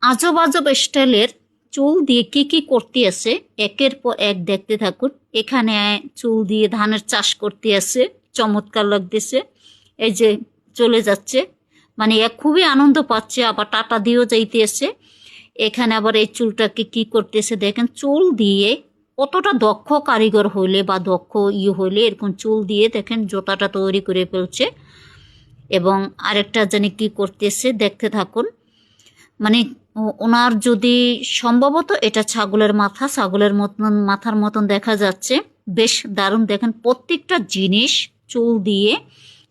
আজব আজব স্টাইলের চুল দিয়ে কি কি করতে আছে একের পর এক দেখতে থাকুন। এখানে চুল দিয়ে ধানের চাষ করতে আছে, চমৎকার লাগতেছে। এই যে চলে যাচ্ছে, মানে এক খুবই আনন্দ পাচ্ছে, আবার টাটা দিয়েও যাইতেছে। এখানে আবার এই চুলটাকে কি করতেছে দেখেন, চুল দিয়ে কতটা দক্ষ কারিগর হইলে বা দক্ষ হইলে এরকম চুল দিয়ে দেখেন জোতাটা তৈরি করে ফেলছে। এবং আরেকটা জানি কি করতেছে দেখতে থাকুন। মানে ওনার যদি সম্ভবত এটা ছাগলের মাথা, ছাগলের মতন মাথার মতন দেখা যাচ্ছে। বেশ দারুণ, দেখেন প্রত্যেকটা জিনিস চুল দিয়ে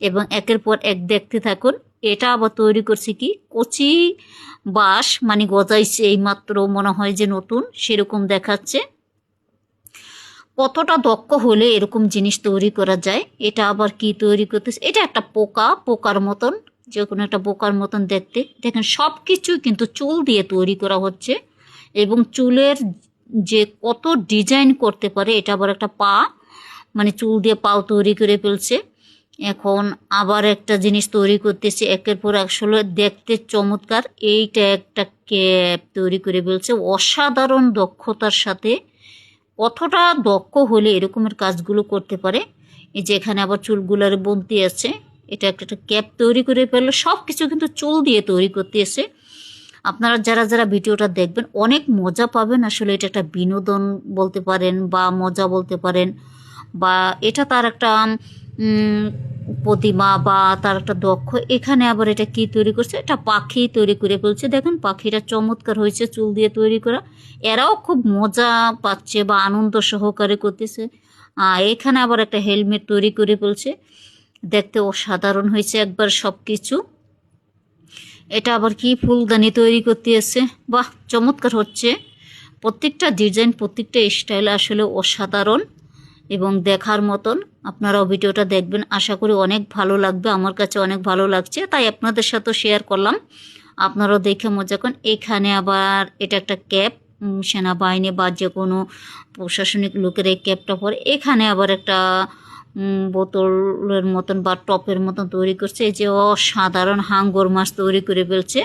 এবং একের পর এক দেখতে থাকুন। এটা আবার তৈরি করছে কি কচি বাঁশ, মানে গজাইছে এইমাত্র, মনে হয় যে নতুন সেরকম দেখাচ্ছে। কতটা দক্ষ হলে এরকম জিনিস তৈরি করা যায়। এটা আবার কি তৈরি করতেছে, এটা একটা পোকার মতন, যে কোনো একটা পোকার মতন দেখতে। দেখেন সব কিছু কিন্তু চুল দিয়ে তৈরি করা হচ্ছে এবং চুলের যে কত ডিজাইন করতে পারে। এটা আবার একটা পা, মানে চুল দিয়ে পাও তৈরি করে ফেলছে। এখন আবার একটা জিনিস তৈরি করতেছে একের পর আসলে দেখতে চমৎকার। এইটা একটা ক্যাপ তৈরি করে ফেলছে অসাধারণ দক্ষতার সাথে। কতটা দক্ষ হলে এরকমের কাজগুলো করতে পারে। এই যে এখানে আবার চুলগুলার বন্তি আছে, এটা একটা ক্যাপ তৈরি করে ফেললো। সব কিছু কিন্তু চুল দিয়ে তৈরি করতে এসে। আপনারা যারা যারা ভিডিওটা দেখবেন অনেক মজা পাবেন। আসলে এটা একটা বিনোদন বলতে পারেন বা মজা বলতে পারেন, বা এটা তার একটা প্রতিমা বা তার একটা দক্ষ। এখানে আবার এটা কি তৈরি করছে, এটা পাখি তৈরি করে ফেলছে। দেখেন পাখিটা চমৎকার হয়েছে চুল দিয়ে তৈরি করা। এরাও খুব মজা পাচ্ছে বা আনন্দ সহকারে করতেছে। এখানে আবার একটা হেলমেট তৈরি করে ফেলছে, দেখতে অসাধারণ হয়েছে একবার সব কিছু। এটা আবার কি ফুলদানি তৈরি করতে এসে, বাহ চমৎকার হচ্ছে। প্রত্যেকটা ডিজাইন প্রত্যেকটা স্টাইল আসলে অসাধারণ এবং দেখার মতন। আপনারাও ভিডিওটা দেখবেন, আশা করি অনেক ভালো লাগবে। আমার কাছে অনেক ভালো লাগছে, তাই আপনাদের সাথে শেয়ার করলাম। আপনারাও দেখে মজা করেন। এখানে আবার এটা একটা ক্যাপ, সেনাবাহিনী বা যে কোনো প্রশাসনিক লোকের এই ক্যাপটা পরে। এখানে আবার একটা বোতলের মতন বা টপের মতন তৈরি করছে। এই যে অসাধারণ হাঙ্গর মাছ তৈরি করে ফেলছে।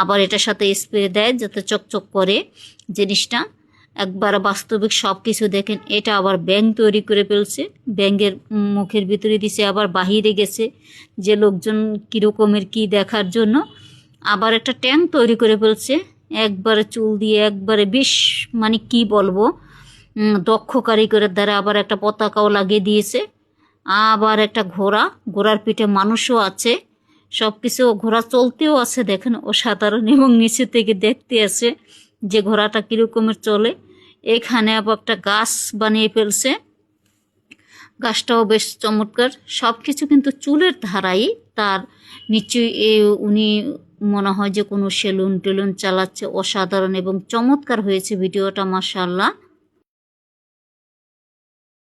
আবার এটার সাথে স্প্রে দেয় যাতে চকচক করে জিনিসটা। একবার বাস্তবিক সব কিছু দেখেন। এটা আবার ব্যাঙ তৈরি করে ফেলছে, ব্যাঙের মুখের ভিতরে দিছে, আবার বাহিরে গেছে যে লোকজন কীরকমের কি দেখার জন্য। আবার একটা ট্যাঙ্ক তৈরি করে ফেলছে একবারে চুল দিয়ে, একবারে বেশ, মানে কি বলবো, দক্ষ কারিগরের দ্বারা। আবার একটা পতাকাও লাগিয়ে দিয়েছে। আবার একটা ঘোড়ার পিঠে মানুষও আছে। সব কিছু, ঘোড়া চলতেও আছে দেখেন অসাধারণ। এবং নিচে থেকে দেখতে আছে যে ঘোড়াটা কীরকমের চলে। এখানে আবার একটা গাছ বানিয়ে ফেলছে, গাছটাও বেশ চমৎকার। সব কিছু কিন্তু চুলের ধারাই। তার নিশ্চয়ই উনি মনে হয় যে কোনো সেলুন টেলুন চালাচ্ছে। অসাধারণ এবং চমৎকার হয়েছে ভিডিওটা, মাশাআল্লাহ।